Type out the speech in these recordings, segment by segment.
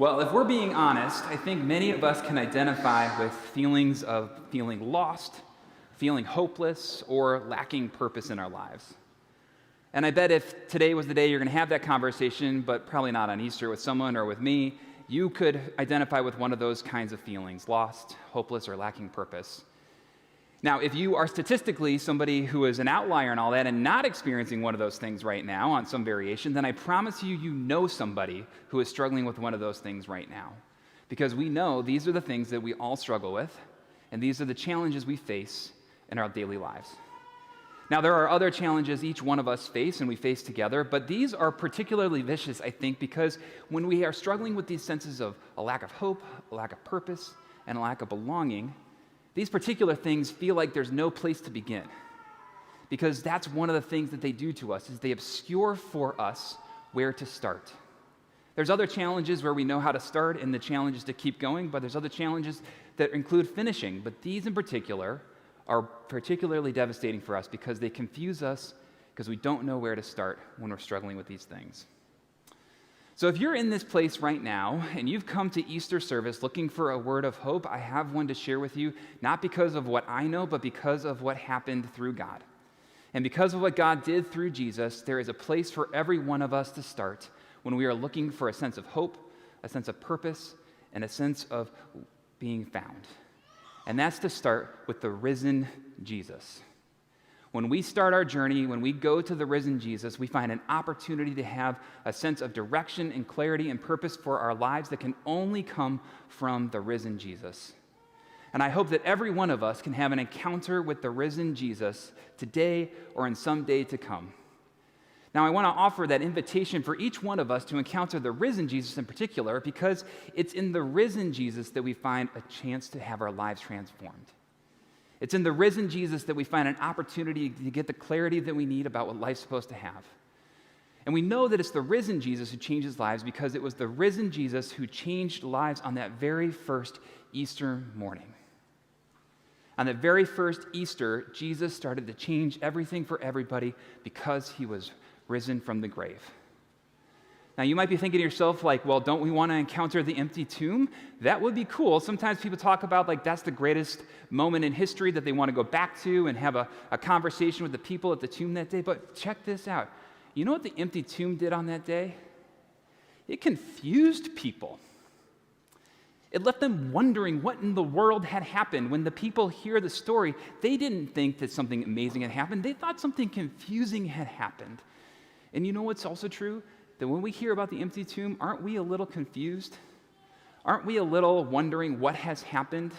Well, if we're being honest, I think many of us can identify with feelings of feeling lost, feeling hopeless, or lacking purpose in our lives. And I bet if today was the day you're going to have that conversation, but probably not on Easter with someone or with me, you could identify with one of those kinds of feelings, lost, hopeless, or lacking purpose. Now, if you are statistically somebody who is an outlier and all that and not experiencing one of those things right now on some variation, then I promise you, you know somebody who is struggling with one of those things right now. Because we know these are the things that we all struggle with, and these are the challenges we face in our daily lives. Now, there are other challenges each one of us face and we face together, but these are particularly vicious, I think, because when we are struggling with these senses of a lack of hope, a lack of purpose, and a lack of belonging, these particular things feel like there's no place to begin, because that's one of the things that they do to us, is they obscure for us where to start. There's other challenges where we know how to start and the challenge is to keep going, but there's other challenges that include finishing. But these in particular are particularly devastating for us because they confuse us because we don't know where to start when we're struggling with these things. So if you're in this place right now and you've come to Easter service looking for a word of hope, I have one to share with you, not because of what I know, but because of what happened through God. And because of what God did through Jesus, there is a place for every one of us to start when we are looking for a sense of hope, a sense of purpose, and a sense of being found. And that's to start with the risen Jesus. When we start our journey, when we go to the risen Jesus, we find an opportunity to have a sense of direction and clarity and purpose for our lives that can only come from the risen Jesus. And I hope that every one of us can have an encounter with the risen Jesus today or in some day to come. Now, I want to offer that invitation for each one of us to encounter the risen Jesus in particular, because it's in the risen Jesus that we find a chance to have our lives transformed. It's in the risen Jesus that we find an opportunity to get the clarity that we need about what life's supposed to have. And we know that it's the risen Jesus who changes lives because it was the risen Jesus who changed lives on that very first Easter morning. On the very first Easter, Jesus started to change everything for everybody because he was risen from the grave. Now, you might be thinking to yourself, like, well, don't we want to encounter the empty tomb? That would be cool. Sometimes people talk about, like, that's the greatest moment in history that they want to go back to and have a conversation with the people at the tomb that day. But check this out. You know what the empty tomb did on that day? It confused people. It left them wondering what in the world had happened. When the people hear the story, they didn't think that something amazing had happened. They thought something confusing had happened. And you know what's also true? That when we hear about the empty tomb, aren't we a little confused? Aren't we a little wondering what has happened?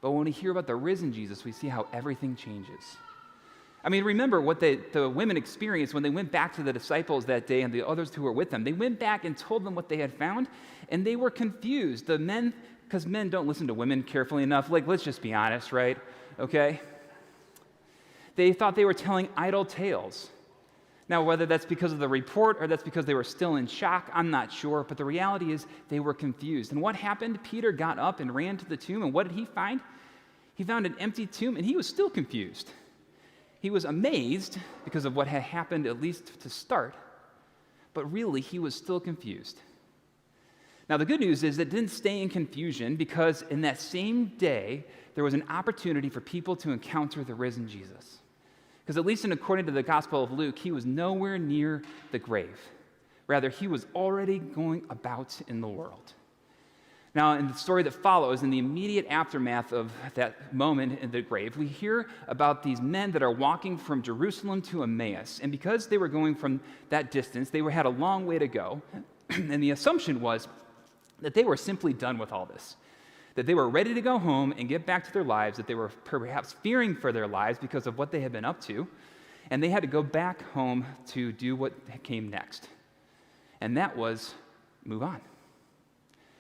But when we hear about the risen Jesus, we see how everything changes. I mean, remember what the women experienced when they went back to the disciples that day and the others who were with them. They went back and told them what they had found, and they were confused. The men, because men don't listen to women carefully enough, like, let's just be honest, right? Okay? They thought they were telling idle tales. Now, whether that's because of the report or that's because they were still in shock, I'm not sure, but the reality is they were confused. And what happened? Peter got up and ran to the tomb, and what did he find? He found an empty tomb, and he was still confused. He was amazed because of what had happened, at least to start, but really, he was still confused. Now, the good news is it didn't stay in confusion, because in that same day, there was an opportunity for people to encounter the risen Jesus. Because at least according to the Gospel of Luke, he was nowhere near the grave. Rather, he was already going about in the world. Now, in the story that follows, in the immediate aftermath of that moment in the grave, we hear about these men that are walking from Jerusalem to Emmaus. And because they were going from that distance, they had a long way to go. And the assumption was that they were simply done with all this, that they were ready to go home and get back to their lives, that they were perhaps fearing for their lives because of what they had been up to, and they had to go back home to do what came next. And that was move on.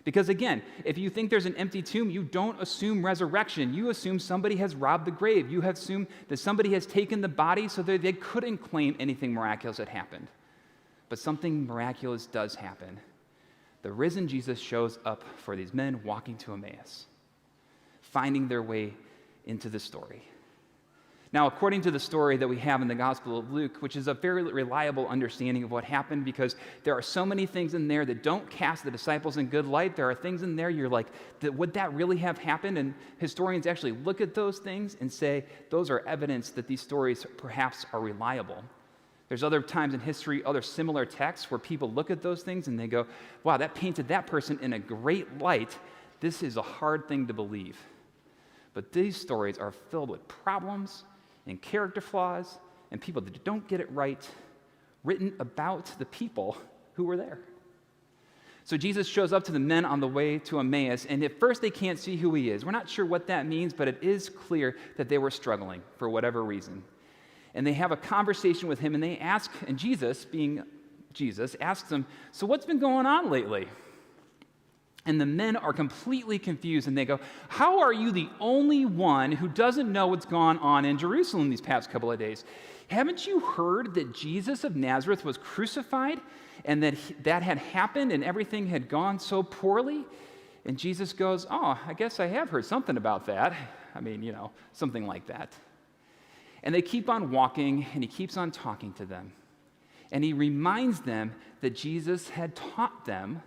Because again, if you think there's an empty tomb, you don't assume resurrection. You assume somebody has robbed the grave. You assume that somebody has taken the body so that they couldn't claim anything miraculous had happened. But something miraculous does happen. The risen Jesus shows up for these men walking to Emmaus, finding their way into the story. Now, according to the story that we have in the Gospel of Luke, which is a very reliable understanding of what happened, because there are so many things in there that don't cast the disciples in good light. There are things in there you're like, would that really have happened? And historians actually look at those things and say those are evidence that these stories perhaps are reliable. There's other times in history, other similar texts where people look at those things and they go, wow, that painted that person in a great light. This is a hard thing to believe. But these stories are filled with problems and character flaws and people that don't get it right, written about the people who were there. So Jesus shows up to the men on the way to Emmaus, and at first they can't see who he is. We're not sure what that means, but it is clear that they were struggling for whatever reason. And they have a conversation with him, and they ask, and Jesus, being Jesus, asks them, so what's been going on lately? And the men are completely confused, and they go, how are you the only one who doesn't know what's gone on in Jerusalem these past couple of days? Haven't you heard that Jesus of Nazareth was crucified and that had happened and everything had gone so poorly? And Jesus goes, oh, I guess I have heard something about that. I mean, something like that. And they keep on walking, and he keeps on talking to them. And he reminds them that Jesus had taught them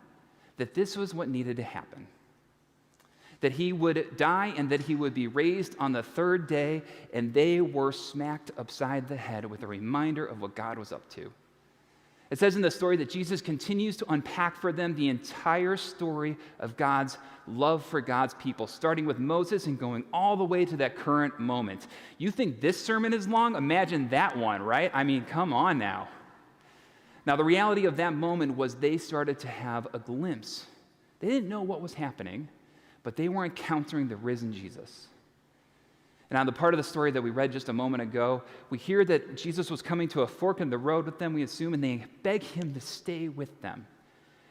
that this was what needed to happen, that he would die and that he would be raised on the third day, and they were smacked upside the head with a reminder of what God was up to. It says in the story that Jesus continues to unpack for them the entire story of God's love for God's people, starting with Moses and going all the way to that current moment. You think this sermon is long? Imagine that one, right? I mean, come on now. Now, the reality of that moment was they started to have a glimpse. They didn't know what was happening, but they were encountering the risen Jesus. And on the part of the story that we read just a moment ago, we hear that Jesus was coming to a fork in the road with them, we assume, and they beg him to stay with them.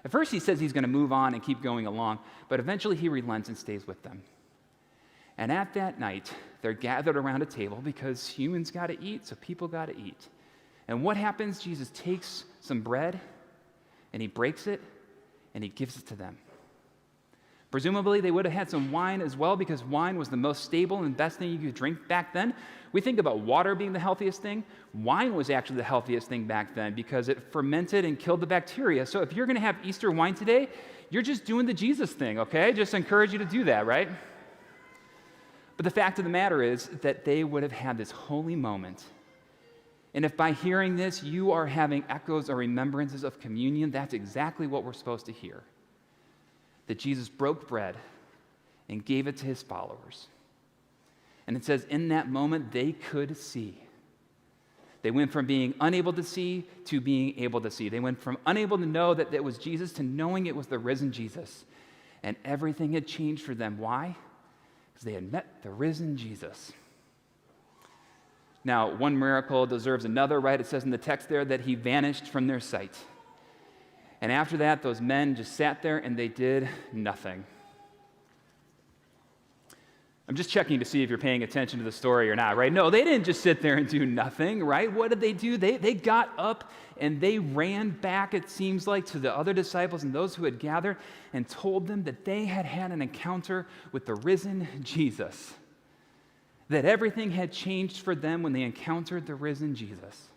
At first, he says he's going to move on and keep going along, but eventually he relents and stays with them. And at that night, they're gathered around a table because humans got to eat, so people got to eat. And what happens? Jesus takes some bread, and he breaks it, and he gives it to them. Presumably, they would have had some wine as well, because wine was the most stable and best thing you could drink back then. We think about water being the healthiest thing. Wine was actually the healthiest thing back then because it fermented and killed the bacteria. So if you're going to have Easter wine today, you're just doing the Jesus thing, okay? Just encourage you to do that, right? But the fact of the matter is that they would have had this holy moment. And if by hearing this, you are having echoes or remembrances of communion, that's exactly what we're supposed to hear. That Jesus broke bread and gave it to his followers. And it says in that moment, they could see. They went from being unable to see to being able to see. They went from unable to know that it was Jesus to knowing it was the risen Jesus. And everything had changed for them. Why? Because they had met the risen Jesus. Now, one miracle deserves another, right? It says in the text there that he vanished from their sight. And after that, those men just sat there and they did nothing. I'm just checking to see if you're paying attention to the story or not, right? No, they didn't just sit there and do nothing, right? What did they do? They got up and they ran back, it seems like, to the other disciples and those who had gathered and told them that they had had an encounter with the risen Jesus. That everything had changed for them when they encountered the risen Jesus.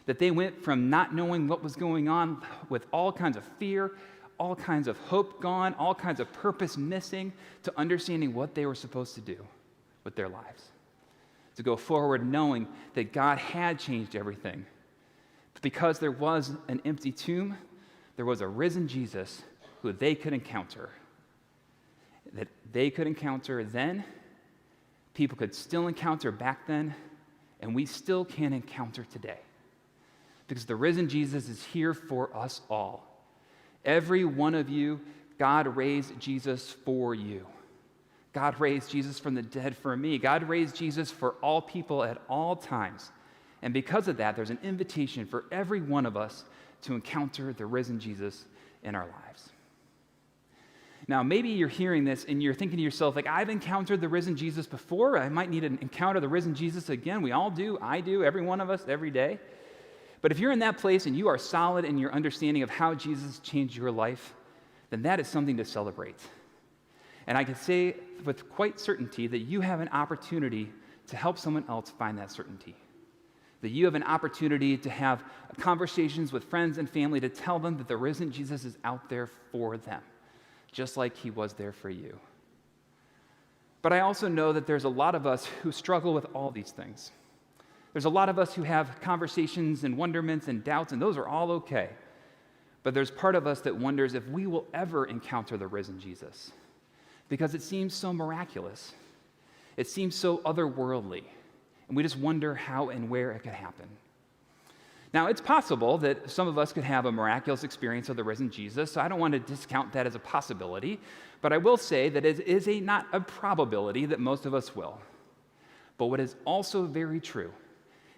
That they went from not knowing what was going on with all kinds of fear, all kinds of hope gone, all kinds of purpose missing, to understanding what they were supposed to do with their lives. To go forward knowing that God had changed everything. But because there was an empty tomb, there was a risen Jesus who they could encounter. That they could encounter then, people could still encounter back then, and we still can encounter today. Because the risen Jesus is here for us all. Every one of you, God raised Jesus for you. God raised Jesus from the dead for me. God raised Jesus for all people at all times. And because of that, there's an invitation for every one of us to encounter the risen Jesus in our lives. Now, maybe you're hearing this and you're thinking to yourself, like, I've encountered the risen Jesus before. I might need to encounter the risen Jesus again. We all do. I do. Every one of us, every day. But if you're in that place and you are solid in your understanding of how Jesus changed your life, then that is something to celebrate. And I can say with quite certainty that you have an opportunity to help someone else find that certainty. That you have an opportunity to have conversations with friends and family to tell them that the risen Jesus is out there for them, just like he was there for you. But I also know that there's a lot of us who struggle with all these things. There's a lot of us who have conversations and wonderments and doubts, and those are all okay. But there's part of us that wonders if we will ever encounter the risen Jesus, because it seems so miraculous. It seems so otherworldly, and we just wonder how and where it could happen. Now, it's possible that some of us could have a miraculous experience of the risen Jesus, so I don't want to discount that as a possibility, but I will say that it is not a probability that most of us will. But what is also very true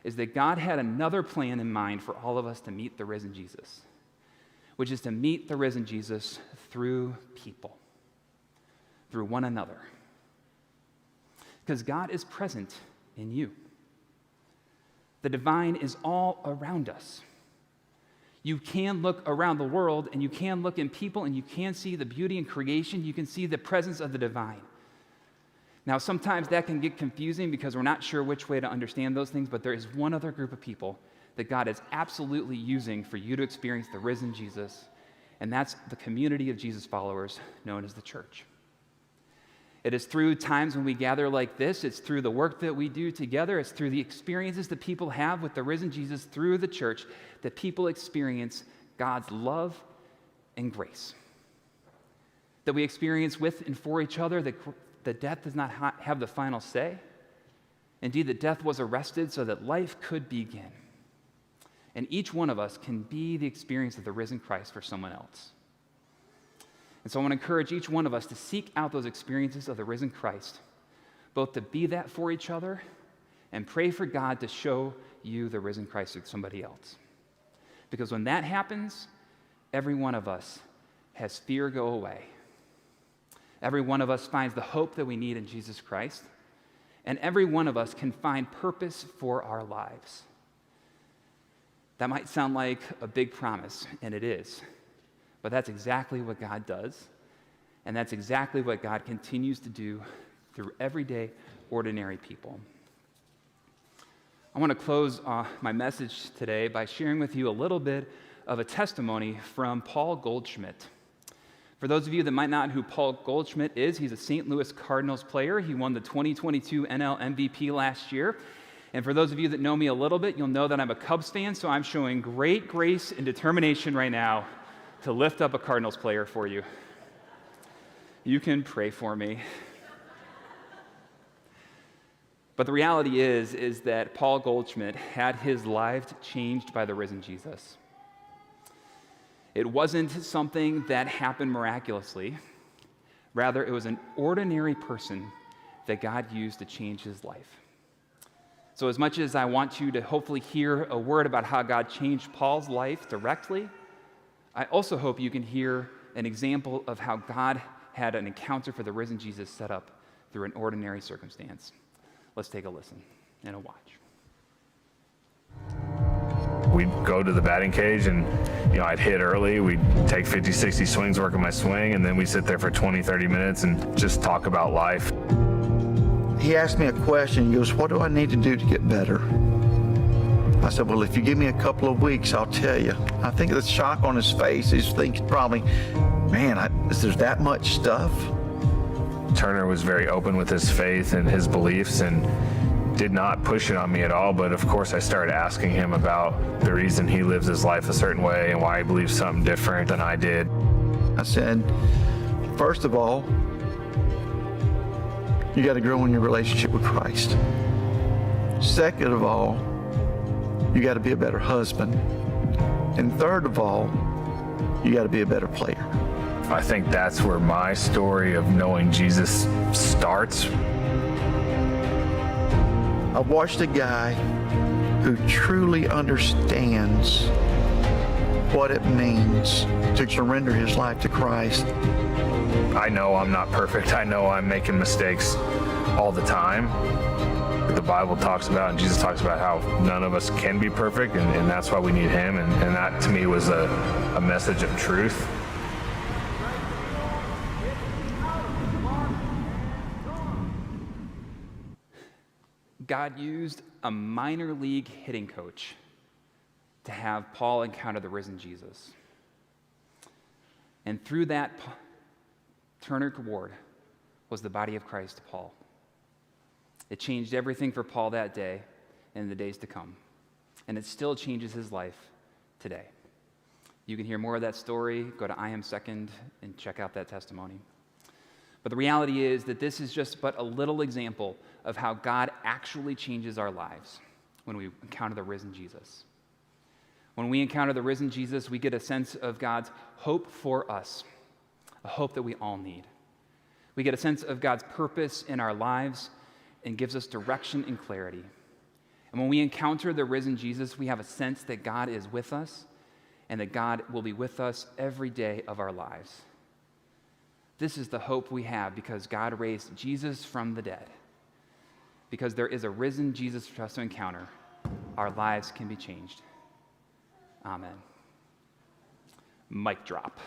is that God had another plan in mind for all of us to meet the risen Jesus, which is to meet the risen Jesus through people, through one another. Because God is present in you. The divine is all around us. You can look around the world, and you can look in people, and you can see the beauty in creation. You can see the presence of the divine. Now, sometimes that can get confusing because we're not sure which way to understand those things, but there is one other group of people that God is absolutely using for you to experience the risen Jesus, and that's the community of Jesus followers known as the church. It is through times when we gather like this, it's through the work that we do together, it's through the experiences that people have with the risen Jesus through the church that people experience God's love and grace. That we experience with and for each other that death does not have the final say. Indeed, that death was arrested so that life could begin. And each one of us can be the experience of the risen Christ for someone else. And so I want to encourage each one of us to seek out those experiences of the risen Christ, both to be that for each other and pray for God to show you the risen Christ to somebody else. Because when that happens, every one of us has fear go away. Every one of us finds the hope that we need in Jesus Christ, and every one of us can find purpose for our lives. That might sound like a big promise, and it is. But that's exactly what God does, and that's exactly what God continues to do through everyday, ordinary people. I want to close my message today by sharing with you a little bit of a testimony from Paul Goldschmidt. For those of you that might not know who Paul Goldschmidt is, he's a St. Louis Cardinals player. He won the 2022 NL MVP last year. And for those of you that know me a little bit, you'll know that I'm a Cubs fan, so I'm showing great grace and determination right now to lift up a Cardinals player for you. You can pray for me. But the reality is that Paul Goldschmidt had his life changed by the risen Jesus. It wasn't something that happened miraculously. Rather, it was an ordinary person that God used to change his life. So as much as I want you to hopefully hear a word about how God changed Paul's life directly, I also hope you can hear an example of how God had an encounter for the risen Jesus set up through an ordinary circumstance. Let's take a listen and a watch. We'd go to the batting cage and, I'd hit early. We'd take 50, 60 swings, work on my swing, and then we'd sit there for 20, 30 minutes and just talk about life. He asked me a question. He goes, "What do I need to do to get better?" I said, "Well, if you give me a couple of weeks, I'll tell you." I think the shock on his face, he's thinking probably, man, is there that much stuff? Turner was very open with his faith and his beliefs and did not push it on me at all. But of course, I started asking him about the reason he lives his life a certain way and why he believes something different than I did. I said, first of all, you got to grow in your relationship with Christ. Second of all, you got to be a better husband. And third of all, you got to be a better player. I think that's where my story of knowing Jesus starts. I watched a guy who truly understands what it means to surrender his life to Christ. I know I'm not perfect. I know I'm making mistakes all the time. The Bible talks about and Jesus talks about how none of us can be perfect, and that's why we need him. And that to me was a message of truth. God used a minor league hitting coach to have Paul encounter the risen Jesus. And through that, Turner Ward was the body of Christ to Paul. It changed everything for Paul that day and the days to come. And it still changes his life today. You can hear more of that story. Go to I Am Second and check out that testimony. But the reality is that this is just but a little example of how God actually changes our lives when we encounter the risen Jesus. When we encounter the risen Jesus, we get a sense of God's hope for us, a hope that we all need. We get a sense of God's purpose in our lives and gives us direction and clarity. And when we encounter the risen Jesus, we have a sense that God is with us and that God will be with us every day of our lives. This is the hope we have because God raised Jesus from the dead. Because there is a risen Jesus for us to encounter, our lives can be changed. Amen. Mic drop.